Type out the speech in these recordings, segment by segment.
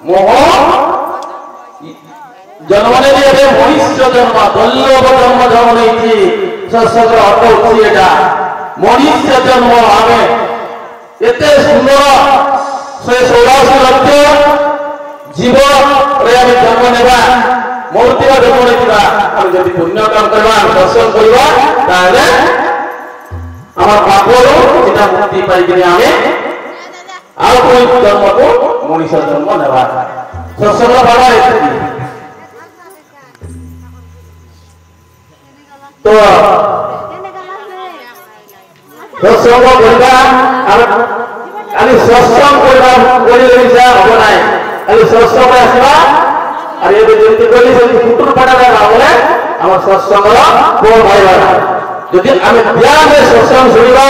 মোহ জন্ম নেই ଏବେ ମଣିଷ ଜନ୍ମ ଦୁର୍ଲଭ ଜନ୍ମ ନେଇଛି ଶସ୍ୟର ଅର୍ଥ ହେଉଛି ଏଟା ମଣିଷ ଜନ୍ମ ଆମେ ଏତେ ସୁନ୍ଦର 186 ଲକ୍ଷ ଜୀବରେ ଆମେ ଜନ୍ମ ନେବା ମୂର୍ତ୍ତିର ଜନ୍ମ ନେଇଥିବା ଆମେ ଯଦି ପୁଣ୍ୟ କାମ କରିବା ଦର୍ଶନ କରିବା ତାହେଲେ আমার পাপরু যেটা মুক্তি পাইকিনি আমি আর কোন জন্মকু মনিষ জন্ম নেবা সৎসঙ্গ বাবা এসেছি তো সৎসঙ্গ করিবা আর খালি সৎসঙ্গ করিবা করিলে মিশা হব নাই খালি সৎসঙ্গ আসবা আর এবে যেতে করি সেটি ফুটুর পাড়া না বলে আমার সৎসঙ্গ কোন ভাইবা যদি আমি ধ্যানে সৎসঙ্গ শুনিবা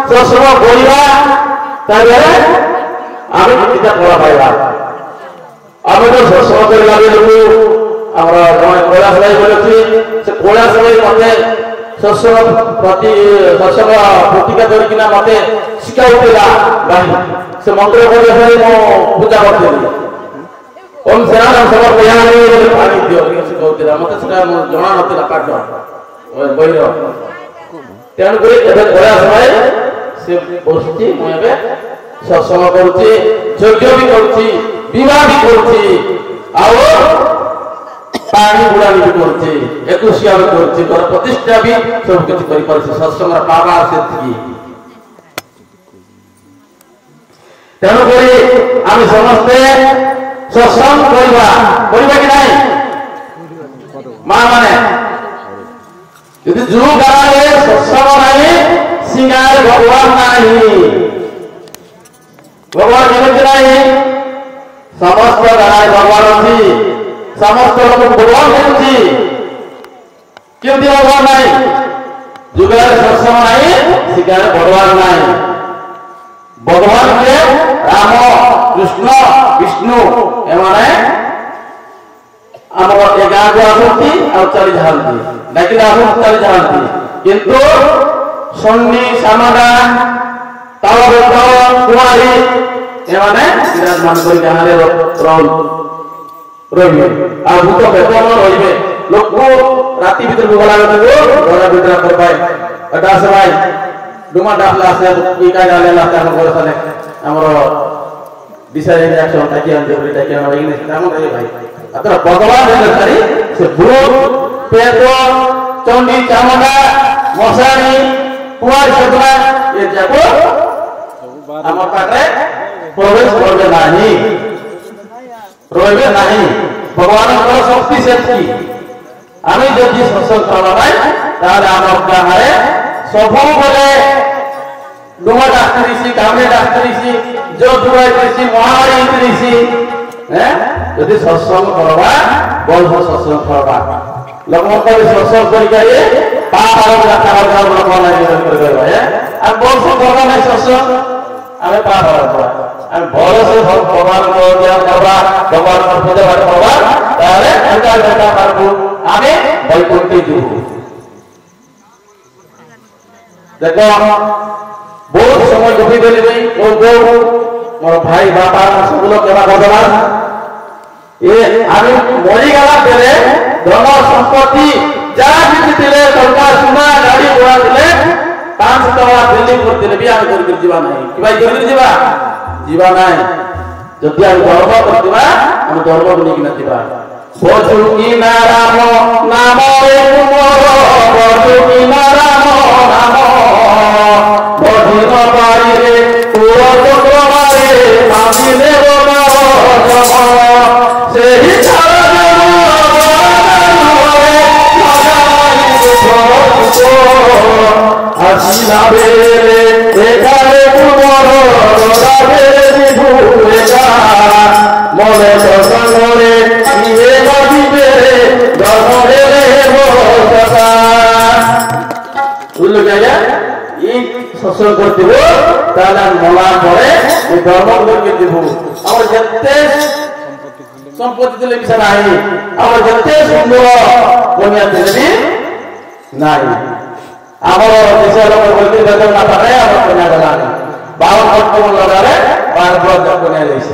সৎসঙ্গ করিবা তাহলে আমি এটা পড়া পাইবা আমি তো সৎসঙ্গ করিলা বেলকু আমরা জয় কৈলাস ভাই বলেছি সে কৈলাস ভাই মতে সৎসঙ্গ প্রতিজ্ঞা করিকিনা মতে শিখাউଥିଲା ভাই সে মন্ত্র করে ভাই মো পূজা করতেলি ওম সেনা সমর্পয়ামি বলে পানি দিও শিখাউଥିଲା মতে সেটা জଣା নଥିଲା পাঠ বইর তেণুকরি এবে কৈলাস ভাই সে বসছি মু এবে সৎসঙ্গ করছি যজ্ঞ বি করছি বিবাহ বি করছি আর পানি বুড়ানি বি করছি একুশিয়া বি করছি ঘর প্রতিষ্ঠা বি সব কিছু করে পারছি সৎসঙ্গের পাওয়া সেতিকি তেণুকরি আমি সমস্তে সৎসঙ্গ করিবা কি নাই মা মানে যদি যুগ গাঁরে সৎসঙ্গ নাই সিঙ্গার ভগবান নাই ভগবান কেମିତି নাই সমস্ত গাঁরে ভগবান ଅଛି সমস্ত লোক ভগবান কেମିତି কেମିତି ভগবান নাই যুগের সৎসঙ্গ নাই সিঙ্গার ভগবান নাই ভগবান কে রাম কৃষ্ণ বিষ্ণু এমানে আমার এ গাঁକୁ ଆସନ୍ତି ଆଉ ଚାଲି ଯାଆନ୍ତି ଡାକିଲେ ଆସନ୍ତି ଚାଲି ଯାଆନ୍ତି କିନ୍ତୁ ସନ୍ନି ସାମଦା ତାଳବଦ୍ଧ କୁମାରୀ ଏମାନେ ବିରାଜମାନ କରି ଗାଁରେ ରହିବେ ଆଉ ଭୂତ ପ୍ରେତ ରହିବେ ଲୋକ ରାତି ଭିତରେ ଗଲା ବେଳକୁ ଘର ଭିତରେ କରିପାଏ ଏଟା ଆସେ ଭାଇ ଡୁମା ଡାକଲା ଆସେ ଇକା ଗାଲେ ଲାସ୍ଟ ଆମ ଘର ସାଲେ ଆମର ডিসাইড রিঅ্যাকশন তাকি আনতে বলি তাকি আমরা ইংলিশ নাম রে ভাই আতরা ভগবান হেলারি সে ভূত প্রেত চণ্ডী চামুন্ডা মশানি কুমার সদনা এ যাব আমার পাখে প্রবেশ করবে নাহি রইবে নাহি ভগবানের শক্তি সেটি আমি যদি সৎসঙ্গ করা নাই তাহলে আমার গাঁরে ସବୁବେଳେ ডুমা ডাক্তারিছি কামে ডাক্তারিছি যৌতুরাই করেছি মহামারী করেছি হ্যাঁ যদি সৎসঙ্গ করবা বলব সৎসঙ্গ করবা লোকমন্ত্রী সৎসঙ্গ করি গায়ে পাহাড় যাত্রা করবা লোক লাগি করে করবা হ্যাঁ আর বলব করবা না সৎসঙ্গ আমি পাহাড় করবা আমি ভরসে ভগবান দিয়া করবা ভগবান পূজা করবা তাহলে এটা এটা পারবো আমি বৈকুণ্ঠে যাব দেখো बहुत समय गपी देली भाई मोर भाई बापा सब लोग केना भगवान ये आमी मरी गला बेले धन संपत्ति जा भी दिले सरकार सुना गाड़ी घोड़ा दिले 5 टका दिल्ली कर दिले भी आमी कर जीवा नहीं कि भाई कर जीवा नहीं जदि आमी धर्म करदिबा हम धर्म बनी कि नदिबा बजुकी नाराम नाम रे मोर बजुकी नाराम नाम বধির বাইরে পুরো চক্রবারে মাঝিলে সেই আসিলা বেলে এখানে পুনর মনে সঙ্গে ইয়ে বাজিবে ধর্মে বুঝলো জায়গা সৎসঙ্গ করতে তাহলে মলা পরে ওই ধর্ম করকে দিব আমার যেতে সম্পত্তি দিলে কিছু নাই আমার যেতে সুন্দর কন্যা দিলে নাই আমার দেশের লোক বলতে বেতন না পারে আমার কন্যা দেওয়া 52 লক্ষ লাগালে 12 লক্ষ কন্যা দিয়েছে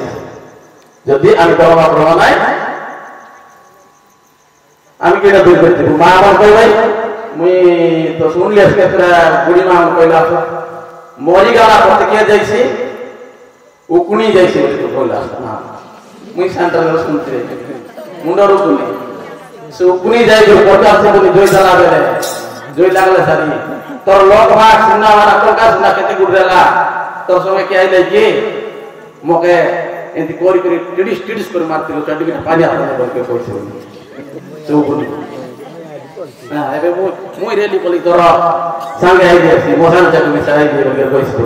যদি আমি দরমা প্রমা নাই আমি কি এটা দূর করতে মা আমার কই ভাই মুই তো শুনলি আজকে বুড়ি মা আমার কইলা মরি গালা করতে কে যাইছি উকুনি যাইছি বলে তো কইলা মুই সেন্টারে শুনতে মুন্ডার উকুনি সে উকুনি যাই যে কোটা আছে বলে জয় জ্বালা বেলে জয় লাগলে সারি তোর লোক ভাগ শুনা মানা তোর কাছে শুনা কেতে গুড়লা তোর সঙ্গে কে আইলে কি মকে এতে করি করি টিডিস করে মারছিল চাটি পানি হাতে বলকে কইছে চৌকুনি না এবে মুই রেলি বলি তোর সঙ্গে আই দিয়েছি মোহান চাকু মিশাই দিয়ে বলে কইছে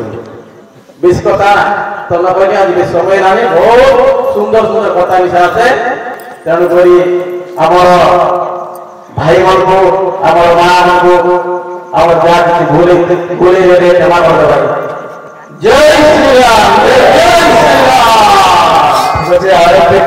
বেশ কথা তোর না কইনি আজ সময় লাগে বহুত সুন্দর সুন্দর কথা মিশা আছে তেমন করি আমার ভাই মানবো আমার মা মানবো আমার যা কিছু ভুলে ভুলে গেলে ক্ষমা করতে পারি জয় শ্রীরাম জয় শ্রীরাম আরেক